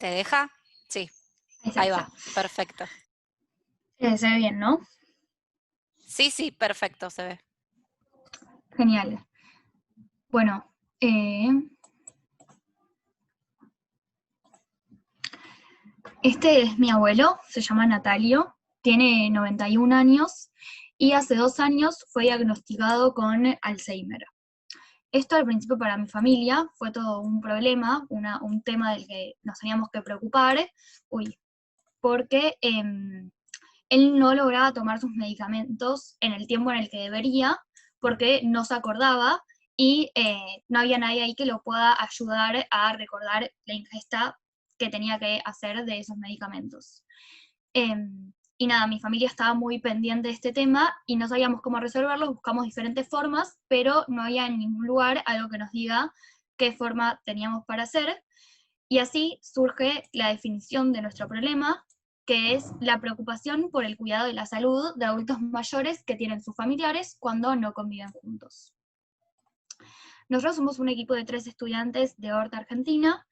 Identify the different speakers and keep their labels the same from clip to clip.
Speaker 1: ¿Te deja? Sí,
Speaker 2: Ahí
Speaker 1: ahí
Speaker 2: está.
Speaker 1: va, perfecto.
Speaker 2: Se ve bien, ¿no?
Speaker 1: Sí, sí, perfecto, se ve.
Speaker 2: Genial. Bueno, este es mi abuelo, se llama Natalio, tiene 91 años y hace 2 años fue diagnosticado con Alzheimer. Esto al principio para mi familia fue todo un problema, un tema del que nos teníamos que preocupar, porque él no lograba tomar sus medicamentos en el tiempo en el que debería, porque no se acordaba y no había nadie ahí que lo pueda ayudar a recordar la ingesta que tenía que hacer de esos medicamentos. Y nada, mi familia estaba muy pendiente de este tema y no sabíamos cómo resolverlo, buscamos diferentes formas, pero no había en ningún lugar algo que nos diga qué forma teníamos para hacer. Y así surge la definición de nuestro problema, que es la preocupación por el cuidado de la salud de adultos mayores que tienen sus familiares cuando no conviven juntos. Nosotros somos un equipo de 3 estudiantes de Horta Argentina.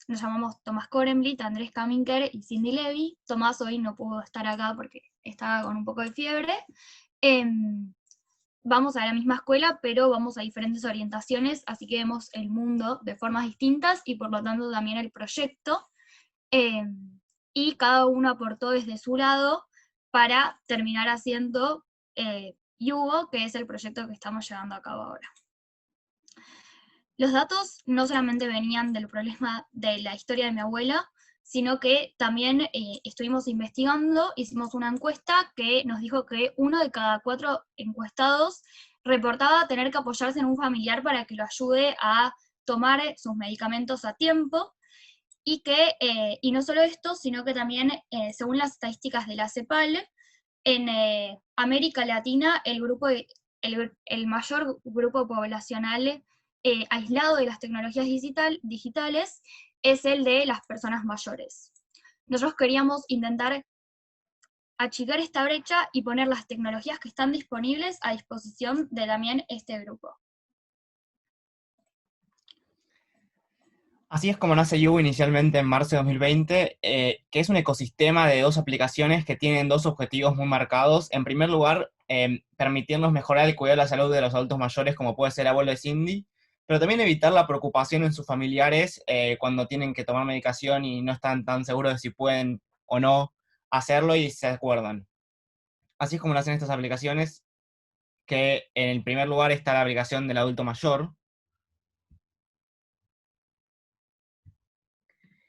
Speaker 2: Nos llamamos Tomás Korenblit, Andrés Kaminker y Cindy Levy. Tomás hoy no pudo estar acá porque estaba con un poco de fiebre. Vamos a la misma escuela, pero vamos a diferentes orientaciones, así que vemos el mundo de formas distintas y por lo tanto también el proyecto. Y cada uno aportó desde su lado para terminar haciendo Yugo, que es el proyecto que estamos llevando a cabo ahora. Los datos no solamente venían del problema de la historia de mi abuela, sino que también estuvimos investigando, hicimos una encuesta que nos dijo que 1 de cada 4 encuestados reportaba tener que apoyarse en un familiar para que lo ayude a tomar sus medicamentos a tiempo, y no solo esto, sino que también, según las estadísticas de la CEPAL, en América Latina el mayor grupo poblacional aislado de las tecnologías digitales es el de las personas mayores. Nosotros queríamos intentar achicar esta brecha y poner las tecnologías que están disponibles a disposición de también este grupo.
Speaker 3: Así es como nace Yugo inicialmente en marzo de 2020, que es un ecosistema de 2 aplicaciones que tienen 2 objetivos muy marcados. En primer lugar, permitirnos mejorar el cuidado de la salud de los adultos mayores, como puede ser el abuelo de Cindy, pero también evitar la preocupación en sus familiares cuando tienen que tomar medicación y no están tan seguros de si pueden o no hacerlo y se acuerdan. Así es como nacen estas aplicaciones, que en el primer lugar está la aplicación del adulto mayor,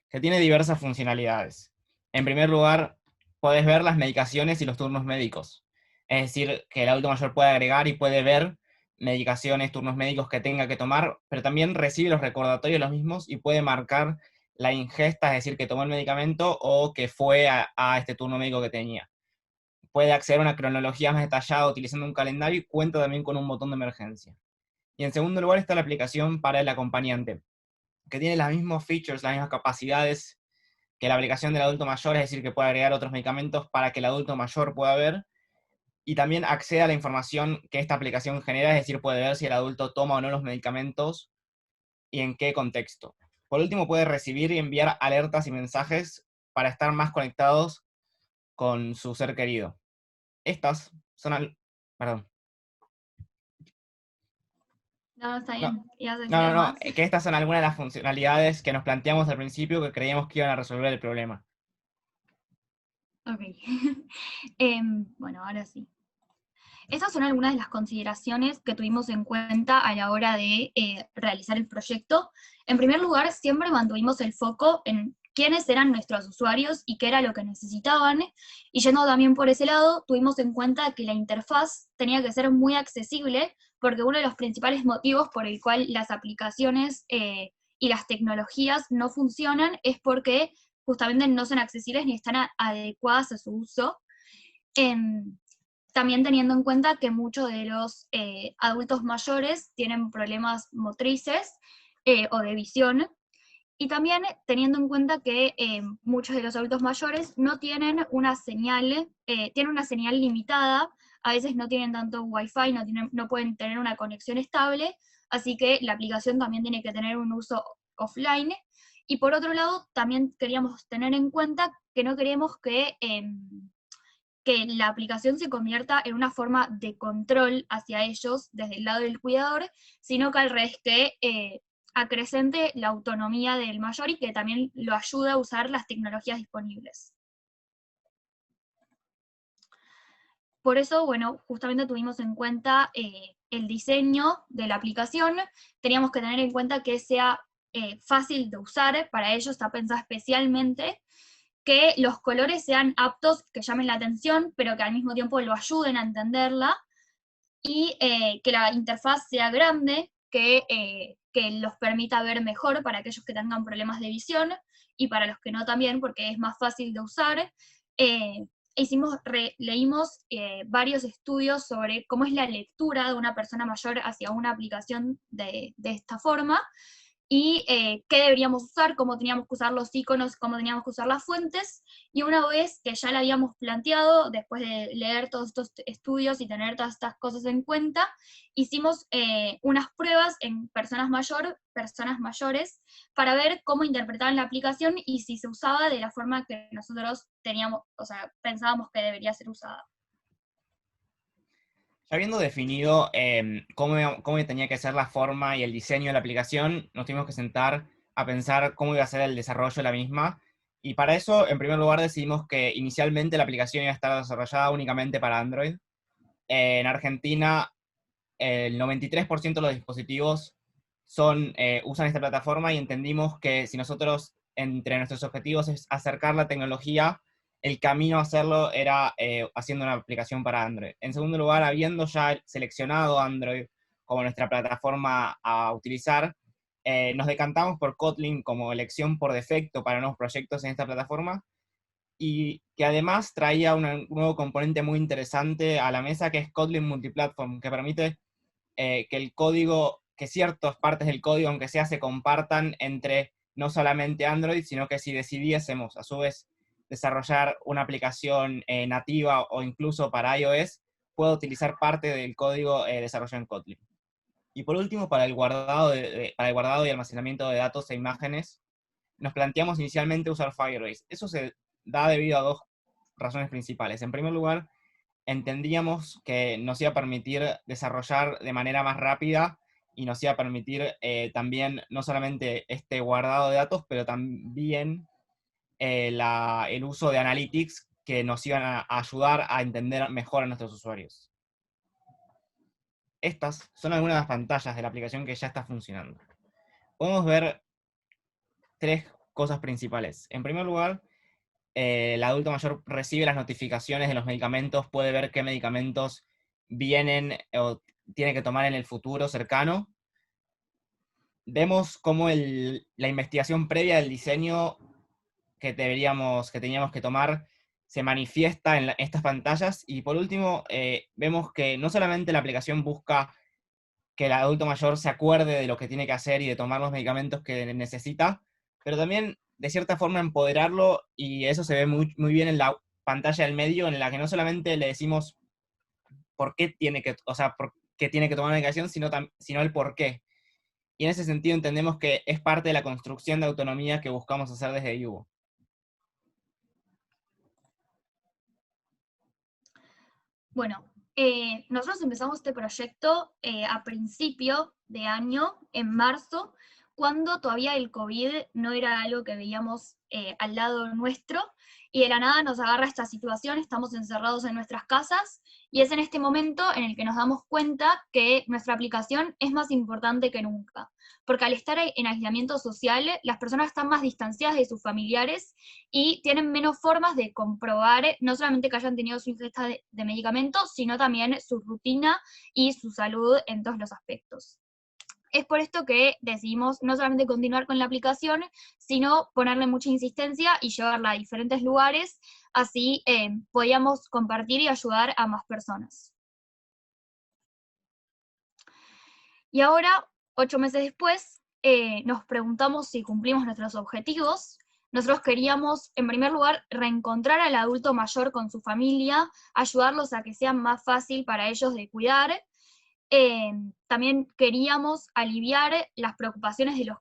Speaker 3: que tiene diversas funcionalidades. En primer lugar, podés ver las medicaciones y los turnos médicos. Es decir, que el adulto mayor puede agregar y puede ver medicaciones, turnos médicos que tenga que tomar, pero también recibe los recordatorios de los mismos y puede marcar la ingesta, es decir, que tomó el medicamento o que fue a este turno médico que tenía. Puede acceder a una cronología más detallada utilizando un calendario y cuenta también con un botón de emergencia. Y en segundo lugar está la aplicación para el acompañante, que tiene las mismas features, las mismas capacidades que la aplicación del adulto mayor, es decir, que puede agregar otros medicamentos para que el adulto mayor pueda ver, y también accede a la información que esta aplicación genera, es decir, puede ver si el adulto toma o no los medicamentos y en qué contexto. Por último, puede recibir y enviar alertas y mensajes para estar más conectados con su ser querido. Estas son perdón.
Speaker 2: No, está
Speaker 3: No,
Speaker 2: bien. ¿Ibas a decir
Speaker 3: no, no,
Speaker 2: algo
Speaker 3: no,
Speaker 2: más?
Speaker 3: que estas son algunas de las funcionalidades que nos planteamos al principio que creíamos que iban a resolver el problema.
Speaker 2: Ok. Bueno, ahora sí. Estas son algunas de las consideraciones que tuvimos en cuenta a la hora de realizar el proyecto. En primer lugar, siempre mantuvimos el foco en quiénes eran nuestros usuarios y qué era lo que necesitaban, y yendo también por ese lado, tuvimos en cuenta que la interfaz tenía que ser muy accesible, porque uno de los principales motivos por el cual las aplicaciones y las tecnologías no funcionan es porque justamente no son accesibles ni están adecuadas a su uso. También teniendo en cuenta que muchos de los adultos mayores tienen problemas motrices o de visión, y también teniendo en cuenta que muchos de los adultos mayores no tienen una señal, tienen una señal limitada, a veces no tienen tanto wifi, no pueden tener una conexión estable, así que la aplicación también tiene que tener un uso offline, Y por otro lado, también queríamos tener en cuenta que no queremos que la aplicación se convierta en una forma de control hacia ellos desde el lado del cuidador, sino que al revés, que acrecente la autonomía del mayor y que también lo ayude a usar las tecnologías disponibles. Por eso, bueno, justamente tuvimos en cuenta el diseño de la aplicación. Teníamos que tener en cuenta que sea fácil de usar, para ello está pensada especialmente, que los colores sean aptos, que llamen la atención, pero que al mismo tiempo lo ayuden a entenderla, y que la interfaz sea grande, que los permita ver mejor para aquellos que tengan problemas de visión, y para los que no también, porque es más fácil de usar. Leímos varios estudios sobre cómo es la lectura de una persona mayor hacia una aplicación de esta forma, y qué deberíamos usar, cómo teníamos que usar los iconos, cómo teníamos que usar las fuentes, y una vez que ya la habíamos planteado, después de leer todos estos estudios y tener todas estas cosas en cuenta, hicimos unas pruebas en personas mayores, para ver cómo interpretaban la aplicación y si se usaba de la forma que nosotros teníamos, o sea, pensábamos que debería ser usada.
Speaker 3: Ya habiendo definido cómo tenía que ser la forma y el diseño de la aplicación, nos tuvimos que sentar a pensar cómo iba a ser el desarrollo de la misma. Y para eso, en primer lugar, decidimos que inicialmente la aplicación iba a estar desarrollada únicamente para Android. En Argentina, el 93% de los dispositivos usan esta plataforma, y entendimos que si nosotros, entre nuestros objetivos es acercar la tecnología, el camino a hacerlo era haciendo una aplicación para Android. En segundo lugar, habiendo ya seleccionado Android como nuestra plataforma a utilizar, nos decantamos por Kotlin como elección por defecto para nuevos proyectos en esta plataforma, y que además traía un nuevo componente muy interesante a la mesa, que es Kotlin Multiplatform, que permite que ciertas partes del código, aunque sea, se compartan entre no solamente Android, sino que si decidiésemos a su vez desarrollar una aplicación nativa o incluso para iOS, puedo utilizar parte del código desarrollado en Kotlin. Y por último, para el guardado y almacenamiento de datos e imágenes, nos planteamos inicialmente usar Firebase. Eso se da debido a dos razones principales. En primer lugar, entendíamos que nos iba a permitir desarrollar de manera más rápida y nos iba a permitir también no solamente este guardado de datos, pero también el uso de analytics que nos iban a ayudar a entender mejor a nuestros usuarios. Estas son algunas de las pantallas de la aplicación que ya está funcionando. Podemos ver tres cosas principales. En primer lugar, el adulto mayor recibe las notificaciones de los medicamentos, puede ver qué medicamentos vienen o tiene que tomar en el futuro cercano. Vemos cómo la investigación previa del diseño que teníamos que tomar se manifiesta en estas pantallas. Y por último, vemos que no solamente la aplicación busca que el adulto mayor se acuerde de lo que tiene que hacer y de tomar los medicamentos que necesita, pero también de cierta forma empoderarlo, y eso se ve muy, muy bien en la pantalla del medio, en la que no solamente le decimos por qué tiene que tomar la medicación, sino el por qué. Y en ese sentido entendemos que es parte de la construcción de autonomía que buscamos hacer desde Yubo.
Speaker 2: Bueno, nosotros empezamos este proyecto a principio de año, en marzo, cuando todavía el COVID no era algo que veíamos al lado nuestro, y de la nada nos agarra esta situación, estamos encerrados en nuestras casas, y es en este momento en el que nos damos cuenta que nuestra aplicación es más importante que nunca, porque al estar en aislamiento social, las personas están más distanciadas de sus familiares y tienen menos formas de comprobar no solamente que hayan tenido su ingesta de medicamentos, sino también su rutina y su salud en todos los aspectos. Es por esto que decidimos no solamente continuar con la aplicación, sino ponerle mucha insistencia y llevarla a diferentes lugares, así podíamos compartir y ayudar a más personas. Y ahora, 8 meses después, nos preguntamos si cumplimos nuestros objetivos. Nosotros queríamos, en primer lugar, reencontrar al adulto mayor con su familia, ayudarlos a que sea más fácil para ellos de cuidar, También queríamos aliviar las preocupaciones de los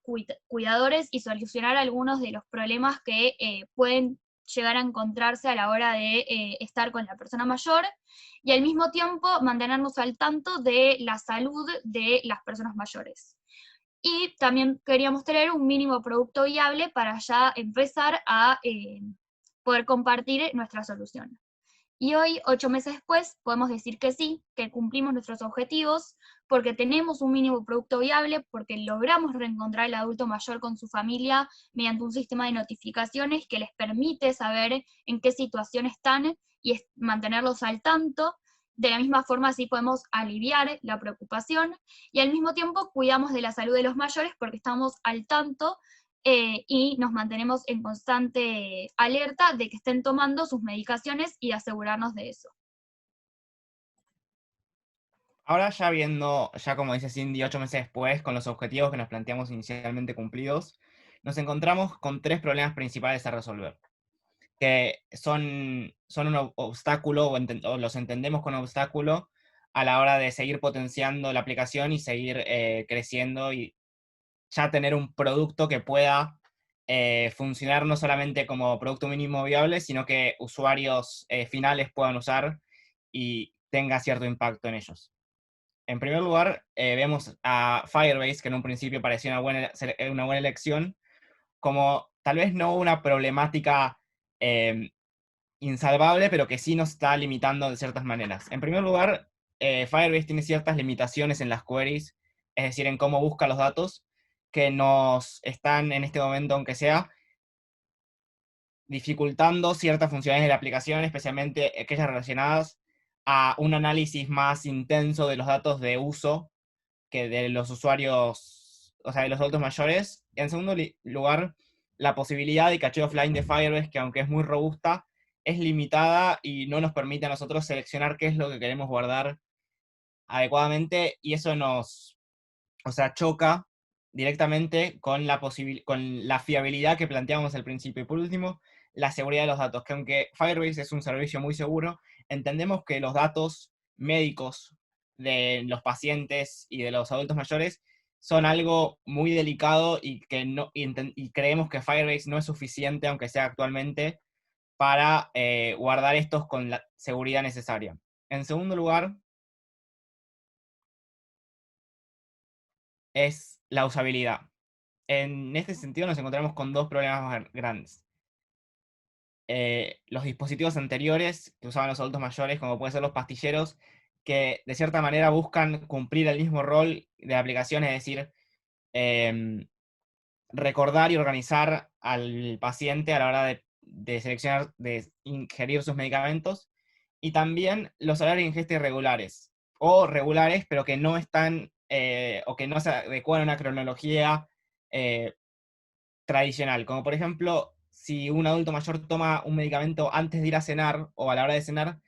Speaker 2: cuidadores y solucionar algunos de los problemas que pueden llegar a encontrarse a la hora de estar con la persona mayor, y al mismo tiempo mantenernos al tanto de la salud de las personas mayores. Y también queríamos tener un mínimo producto viable para ya empezar a poder compartir nuestra solución. Y hoy, 8 meses después, podemos decir que sí, que cumplimos nuestros objetivos, porque tenemos un mínimo producto viable, porque logramos reencontrar al adulto mayor con su familia mediante un sistema de notificaciones que les permite saber en qué situación están y mantenerlos al tanto. De la misma forma, así podemos aliviar la preocupación y al mismo tiempo cuidamos de la salud de los mayores porque estamos al tanto y nos mantenemos en constante alerta de que estén tomando sus medicaciones y asegurarnos de eso.
Speaker 3: Ahora ya viendo, ya como dice Cindy, 8 meses después, con los objetivos que nos planteamos inicialmente cumplidos, nos encontramos con 3 problemas principales a resolver, que son un obstáculo, o los entendemos como obstáculo, a la hora de seguir potenciando la aplicación y seguir creciendo y ya tener un producto que pueda funcionar no solamente como producto mínimo viable, sino que usuarios finales puedan usar y tenga cierto impacto en ellos. En primer lugar, vemos a Firebase, que en un principio parecía una buena elección, como tal vez no una problemática insalvable, pero que sí nos está limitando de ciertas maneras. En primer lugar, Firebase tiene ciertas limitaciones en las queries, es decir, en cómo busca los datos, que nos están en este momento, aunque sea, dificultando ciertas funciones de la aplicación, especialmente aquellas relacionadas a un análisis más intenso de los datos de uso que de los usuarios, o sea, de los adultos mayores. En segundo lugar, la posibilidad de cacheo offline de Firebase, que aunque es muy robusta, es limitada y no nos permite a nosotros seleccionar qué es lo que queremos guardar adecuadamente, y eso nos, o sea, choca directamente con con la fiabilidad que planteábamos al principio. Y por último, la seguridad de los datos, que aunque Firebase es un servicio muy seguro, entendemos que los datos médicos de los pacientes y de los adultos mayores son algo muy delicado y que no, y creemos que Firebase no es suficiente, aunque sea actualmente, para guardar estos con la seguridad necesaria. En segundo lugar, es la usabilidad. En este sentido nos encontramos con 2 problemas grandes. Los dispositivos anteriores que usaban los adultos mayores, como pueden ser los pastilleros, que de cierta manera buscan cumplir el mismo rol de la aplicación, es decir, recordar y organizar al paciente a la hora de seleccionar, de ingerir sus medicamentos, y también los horarios de ingesta irregulares, o regulares, pero que no están, o que no se adecuan a una cronología tradicional, como por ejemplo, si un adulto mayor toma un medicamento antes de ir a cenar o a la hora de cenar,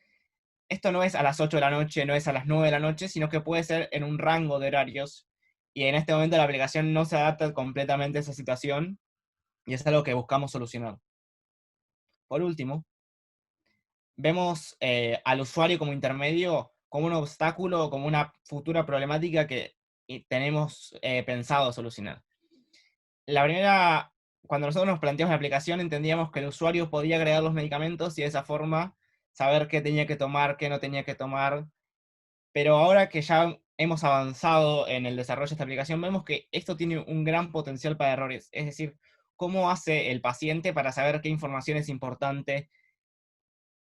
Speaker 3: esto no es a las 8 de la noche, no es a las 9 de la noche, sino que puede ser en un rango de horarios, y en este momento la aplicación no se adapta completamente a esa situación, y es algo que buscamos solucionar. Por último, vemos al usuario como intermedio, como un obstáculo, como una futura problemática que tenemos pensado solucionar. La primera, cuando nosotros nos planteamos la aplicación, entendíamos que el usuario podía agregar los medicamentos y de esa forma saber qué tenía que tomar, qué no tenía que tomar. Pero ahora que ya hemos avanzado en el desarrollo de esta aplicación, vemos que esto tiene un gran potencial para errores. Es decir, cómo hace el paciente para saber qué información es importante,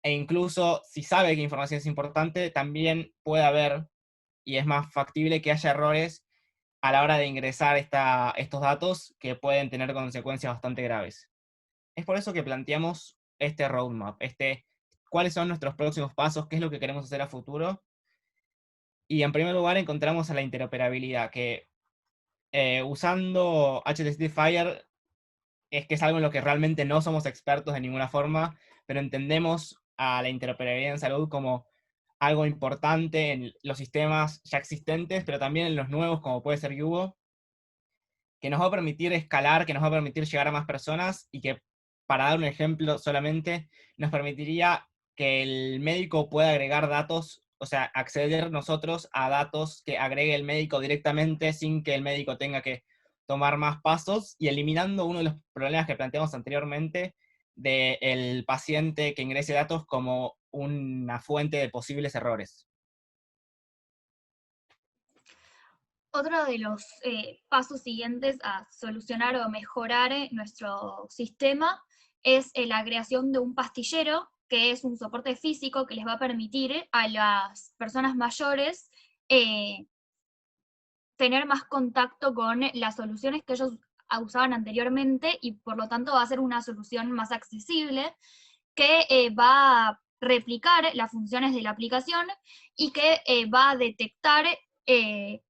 Speaker 3: e incluso si sabe qué información es importante, también puede haber, y es más factible que haya errores a la hora de ingresar estos datos que pueden tener consecuencias bastante graves. Es por eso que planteamos este roadmap, cuáles son nuestros próximos pasos, qué es lo que queremos hacer a futuro. Y en primer lugar encontramos a la interoperabilidad, que usando HTTP Fire es que es algo en lo que realmente no somos expertos de ninguna forma, pero entendemos a la interoperabilidad en salud como algo importante en los sistemas ya existentes, pero también en los nuevos, como puede ser Yugo, que nos va a permitir escalar, que nos va a permitir llegar a más personas, y que, para dar un ejemplo solamente, nos permitiría que el médico pueda agregar datos o sea, acceder nosotros a datos que agregue el médico directamente sin que el médico tenga que tomar más pasos, y eliminando uno de los problemas que planteamos anteriormente del paciente que ingrese datos como una fuente de posibles errores.
Speaker 2: Otro de los pasos siguientes a solucionar o mejorar nuestro sistema es la creación de un pastillero, que es un soporte físico que les va a permitir a las personas mayores tener más contacto con las soluciones que ellos usaban anteriormente, y por lo tanto va a ser una solución más accesible que va a replicar las funciones de la aplicación y que va a detectar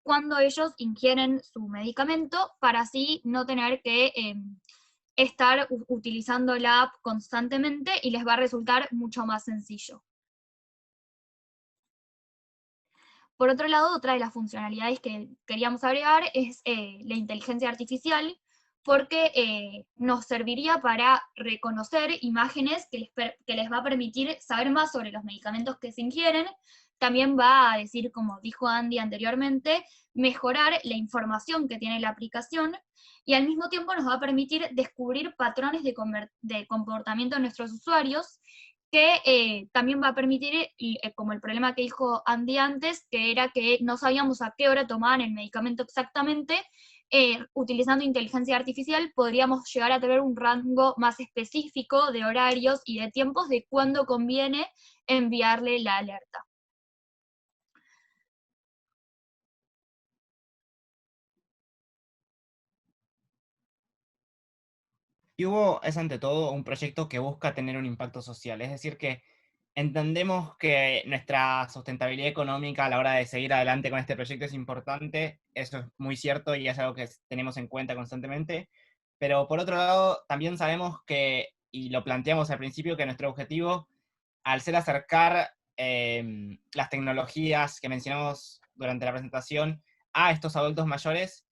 Speaker 2: cuando ellos ingieren su medicamento, para así no tener que estar utilizando la app constantemente, y les va a resultar mucho más sencillo. Por otro lado, otra de las funcionalidades que queríamos agregar es la inteligencia artificial, porque nos serviría para reconocer imágenes que les va a permitir saber más sobre los medicamentos que se ingieren. También va a decir, como dijo Andy anteriormente, mejorar la información que tiene la aplicación, y al mismo tiempo nos va a permitir descubrir patrones de comportamiento de nuestros usuarios, que también va a permitir, como el problema que dijo Andy antes, que era que no sabíamos a qué hora tomaban el medicamento exactamente. Utilizando inteligencia artificial podríamos llegar a tener un rango más específico de horarios y de tiempos de cuándo conviene enviarle la alerta.
Speaker 3: Yubo es ante todo un proyecto que busca tener un impacto social, es decir, que entendemos que nuestra sustentabilidad económica a la hora de seguir adelante con este proyecto es importante, eso es muy cierto y es algo que tenemos en cuenta constantemente, pero por otro lado también sabemos que, y lo planteamos al principio, que nuestro objetivo, al ser acercar las tecnologías que mencionamos durante la presentación a estos adultos mayores,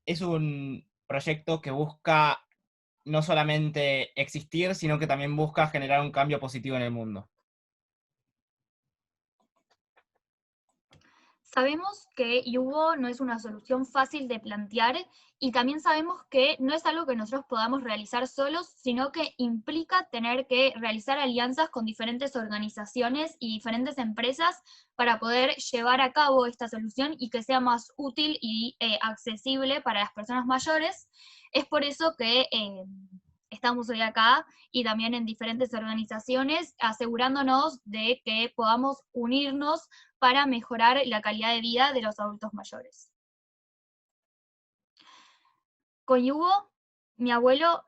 Speaker 3: es un proyecto que busca no solamente existir, sino que también busca generar un cambio positivo en el mundo.
Speaker 2: Sabemos que Yubo no es una solución fácil de plantear, y también sabemos que no es algo que nosotros podamos realizar solos, sino que implica tener que realizar alianzas con diferentes organizaciones y diferentes empresas para poder llevar a cabo esta solución y que sea más útil y accesible para las personas mayores. Es por eso que estamos hoy acá, y también en diferentes organizaciones, asegurándonos de que podamos unirnos para mejorar la calidad de vida de los adultos mayores. Con Yugo, mi abuelo,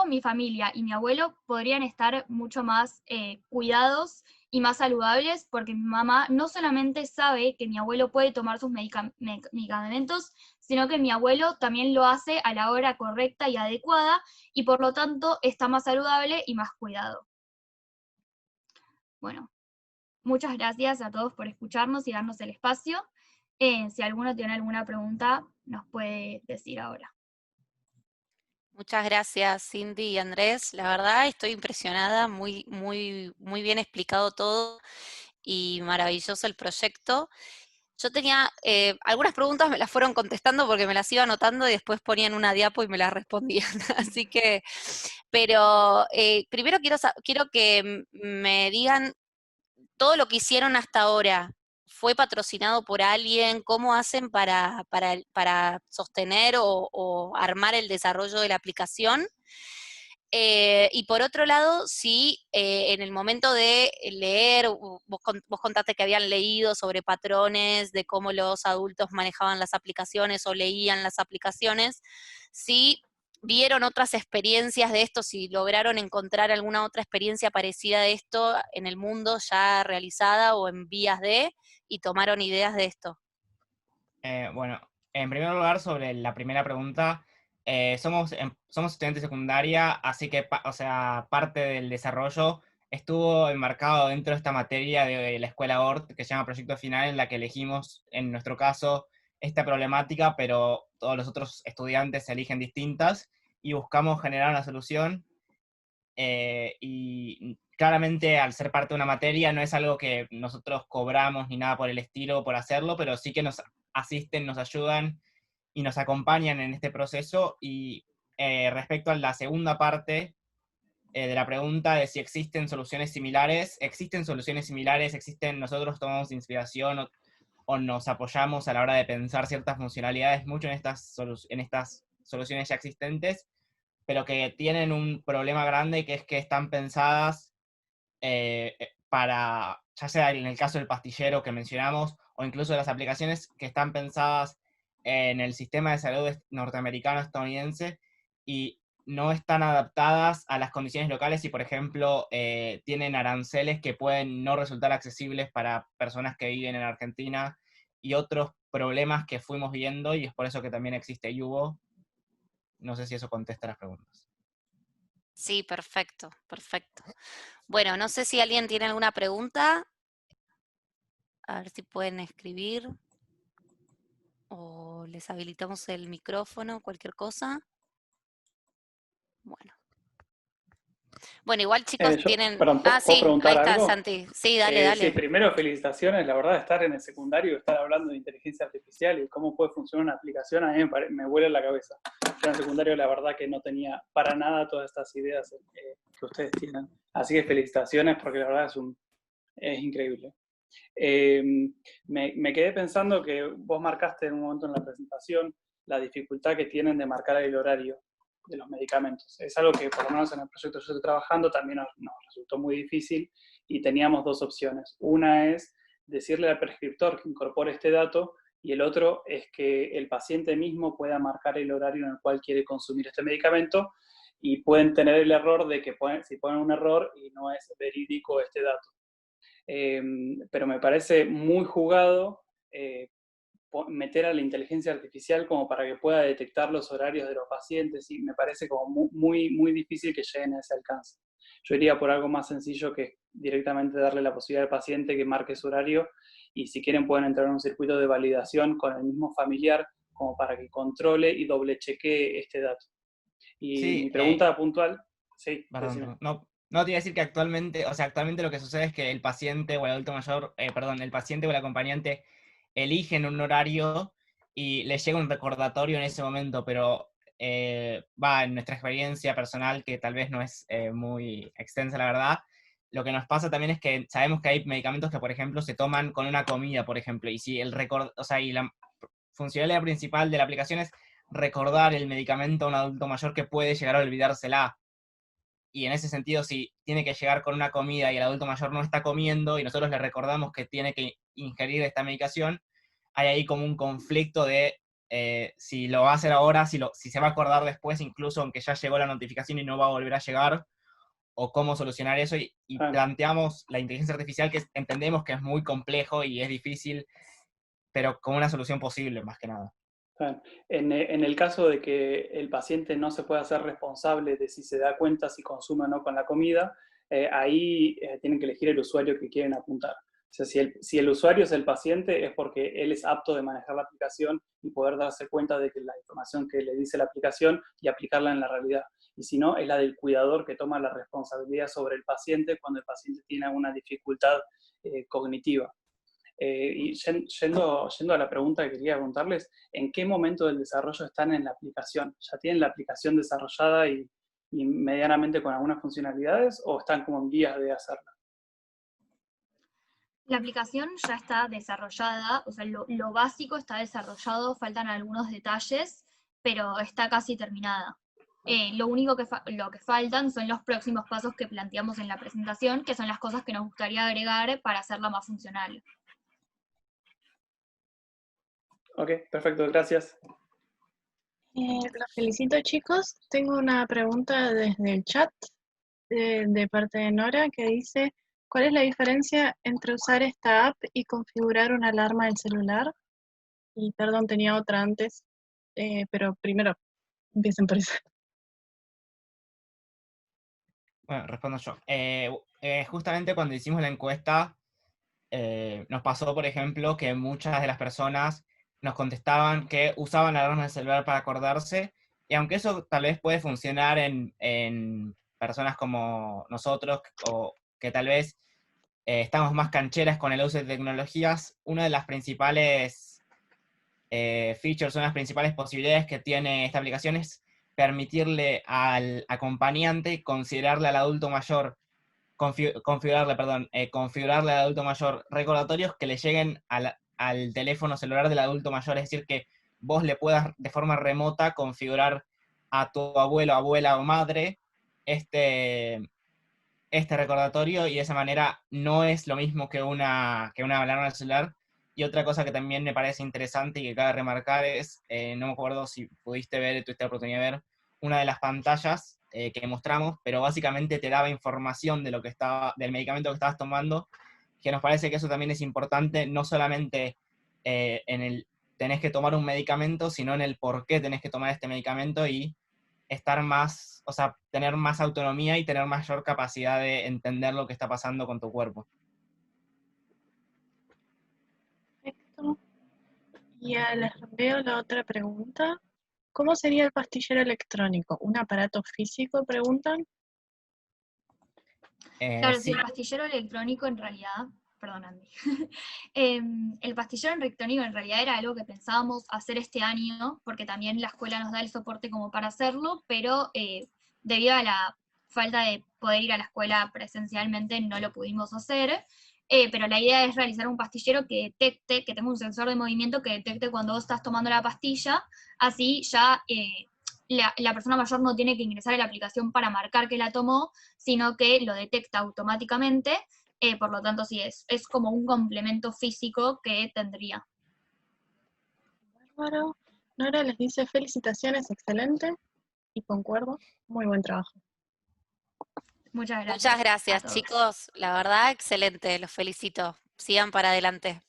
Speaker 2: mi familia y mi abuelo podrían estar mucho más cuidados y más saludables, porque mi mamá no solamente sabe que mi abuelo puede tomar sus medicamentos, sino que mi abuelo también lo hace a la hora correcta y adecuada, y por lo tanto está más saludable y más cuidado. Bueno, muchas gracias a todos por escucharnos y darnos el espacio. Si alguno tiene alguna pregunta, nos puede decir ahora.
Speaker 1: Muchas gracias, Cindy y Andrés. La verdad estoy impresionada, muy, muy, muy bien explicado todo y maravilloso el proyecto. Yo tenía algunas preguntas, me las fueron contestando porque me las iba anotando y después ponían una diapo y me las respondían. Así que, pero primero quiero que me digan todo lo que hicieron hasta ahora. ¿Fue patrocinado por alguien? ¿Cómo hacen para sostener o armar el desarrollo de la aplicación? Y por otro lado, si en el momento de leer, vos contaste que habían leído sobre patrones de cómo los adultos manejaban las aplicaciones o leían las aplicaciones, si vieron otras experiencias de esto, si lograron encontrar alguna otra experiencia parecida de esto en el mundo ya realizada o en vías de, y tomaron ideas de esto.
Speaker 3: Bueno, en primer lugar, sobre la primera pregunta, somos estudiantes de secundaria, así que o sea, parte del desarrollo estuvo enmarcado dentro de esta materia de la escuela ORT, que se llama Proyecto Final, en la que elegimos, en nuestro caso, esta problemática, pero todos los otros estudiantes eligen distintas, y buscamos generar una solución. y claramente al ser parte de una materia no es algo que nosotros cobramos ni nada por el estilo por hacerlo, pero sí que nos asisten, nos ayudan y nos acompañan en este proceso. Y respecto a la segunda parte de la pregunta de si existen soluciones similares, nosotros tomamos inspiración o nos apoyamos a la hora de pensar ciertas funcionalidades mucho en en estas soluciones ya existentes, pero que tienen un problema grande, que es que están pensadas para, ya sea en el caso del pastillero que mencionamos, o incluso las aplicaciones que están pensadas en el sistema de salud norteamericano estadounidense y no están adaptadas a las condiciones locales y, por ejemplo, tienen aranceles que pueden no resultar accesibles para personas que viven en Argentina y otros problemas que fuimos viendo, y es por eso que también existe Yubo. No sé si eso contesta las preguntas.
Speaker 1: Sí, perfecto, perfecto. Bueno, no sé si alguien tiene alguna pregunta. A ver si pueden escribir o les habilitamos el micrófono, cualquier cosa. Bueno. Bueno, igual chicos tienen...
Speaker 4: Perdón,
Speaker 1: Ah,
Speaker 4: ¿puedo
Speaker 1: sí, ahí
Speaker 4: preguntar
Speaker 1: está
Speaker 4: algo?
Speaker 1: Santi. Sí, dale,
Speaker 4: Sí,
Speaker 1: dale.
Speaker 4: primero felicitaciones, la verdad, estar en el secundario y estar hablando de inteligencia artificial y cómo puede funcionar una aplicación, a mí me vuela la cabeza. Yo en el secundario la verdad que no tenía para nada todas estas ideas que ustedes tienen. Así que felicitaciones porque la verdad es increíble. Me quedé pensando que vos marcaste en un momento en la presentación la dificultad que tienen de marcar el horario de los medicamentos. Es algo que por lo menos en el proyecto que yo estoy trabajando también nos resultó muy difícil y teníamos dos opciones. Una es decirle al prescriptor que incorpore este dato y el otro es que el paciente mismo pueda marcar el horario en el cual quiere consumir este medicamento y pueden tener el error de que si ponen un error y no es verídico este dato. Pero me parece muy jugado meter a la inteligencia artificial como para que pueda detectar los horarios de los pacientes y me parece como muy, muy difícil que lleguen a ese alcance. Yo iría por algo más sencillo que directamente darle la posibilidad al paciente que marque su horario y si quieren pueden entrar en un circuito de validación con el mismo familiar como para que controle y doble chequee este dato. Y
Speaker 3: Sí,
Speaker 4: mi pregunta puntual, sí, decime.
Speaker 3: perdón, no te iba a decir que actualmente lo que sucede es que el paciente o el adulto mayor, el paciente o el acompañante eligen un horario y les llega un recordatorio en ese momento, pero en nuestra experiencia personal, que tal vez no es muy extensa la verdad, lo que nos pasa también es que sabemos que hay medicamentos que, por ejemplo, se toman con una comida, por ejemplo, y si y la funcionalidad principal de la aplicación es recordar el medicamento a un adulto mayor que puede llegar a olvidársela. Y en ese sentido, si tiene que llegar con una comida y el adulto mayor no está comiendo y nosotros le recordamos que tiene que ingerir esta medicación, hay ahí como un conflicto de si lo va a hacer ahora, si se va a acordar después, incluso aunque ya llegó la notificación y no va a volver a llegar, o cómo solucionar eso. Y
Speaker 4: Ah.
Speaker 3: planteamos la inteligencia artificial, que entendemos que es muy complejo y es difícil, pero como una solución posible, más que nada.
Speaker 4: En el caso de que el paciente no se pueda hacer responsable de si se da cuenta si consume o no con la comida, ahí tienen que elegir el usuario que quieren apuntar. O sea, si el usuario es el paciente es porque él es apto de manejar la aplicación y poder darse cuenta de que la información que le dice la aplicación y aplicarla en la realidad. Y si no, es la del cuidador que toma la responsabilidad sobre el paciente cuando el paciente tiene alguna dificultad cognitiva. Y yendo a la pregunta que quería preguntarles, ¿en qué momento del desarrollo están en la aplicación? ¿Ya tienen la aplicación desarrollada y medianamente con algunas funcionalidades o están como en vías de hacerla?
Speaker 2: La aplicación ya está desarrollada, o sea, lo básico está desarrollado, faltan algunos detalles, pero está casi terminada. Lo único lo que faltan son los próximos pasos que planteamos en la presentación, que son las cosas que nos gustaría agregar para hacerla más funcional.
Speaker 4: Ok, perfecto, gracias.
Speaker 5: Los felicito, chicos. Tengo una pregunta desde el chat de parte de Nora que dice, ¿cuál es la diferencia entre usar esta app y configurar una alarma del celular? Y perdón, tenía otra antes, pero primero empiecen por eso.
Speaker 3: Bueno, respondo yo. Justamente cuando hicimos la encuesta, nos pasó, por ejemplo, que muchas de las personas nos contestaban que usaban alarmas de celular para acordarse, y aunque eso tal vez puede funcionar personas como nosotros, o que tal vez estamos más cancheras con el uso de tecnologías, una de las principales features, una de las principales posibilidades que tiene esta aplicación es permitirle al acompañante considerarle al adulto mayor, configurarle al adulto mayor recordatorios que le lleguen al teléfono celular del adulto mayor, es decir, que vos le puedas de forma remota configurar a tu abuelo, abuela o madre este recordatorio, y de esa manera no es lo mismo que una alarma del celular. Y otra cosa que también me parece interesante y que cabe remarcar es, no me acuerdo si pudiste ver, tuviste la oportunidad de ver, una de las pantallas que mostramos, pero básicamente te daba información de lo que estaba, del medicamento que estabas tomando, que nos parece que eso también es importante, no solamente en el tenés que tomar un medicamento, sino en el por qué tenés que tomar este medicamento, y estar más, o sea, tener más autonomía y tener mayor capacidad de entender lo que está pasando con tu cuerpo.
Speaker 5: Perfecto. Y les veo la otra pregunta. ¿Cómo sería el pastillero electrónico? ¿Un aparato físico, preguntan?
Speaker 2: Claro, sí,
Speaker 3: Sí,
Speaker 2: el pastillero electrónico en realidad, perdón Andy, el pastillero electrónico en realidad era algo que pensábamos hacer este año, porque también la escuela nos da el soporte como para hacerlo, pero debido a la falta de poder ir a la escuela presencialmente no lo pudimos hacer, pero la idea es realizar un pastillero que detecte, que tenga un sensor de movimiento que detecte cuando vos estás tomando la pastilla, así ya la persona mayor no tiene que ingresar a la aplicación para marcar que la tomó, sino que lo detecta automáticamente, por lo tanto sí, es como un complemento físico que tendría.
Speaker 5: Bárbaro. Nora les dice felicitaciones, excelente, y concuerdo, muy buen trabajo.
Speaker 2: Muchas
Speaker 1: Muchas
Speaker 2: gracias a
Speaker 1: gracias,
Speaker 2: todos.
Speaker 1: chicos. La verdad, excelente. Los felicito. Sigan para adelante.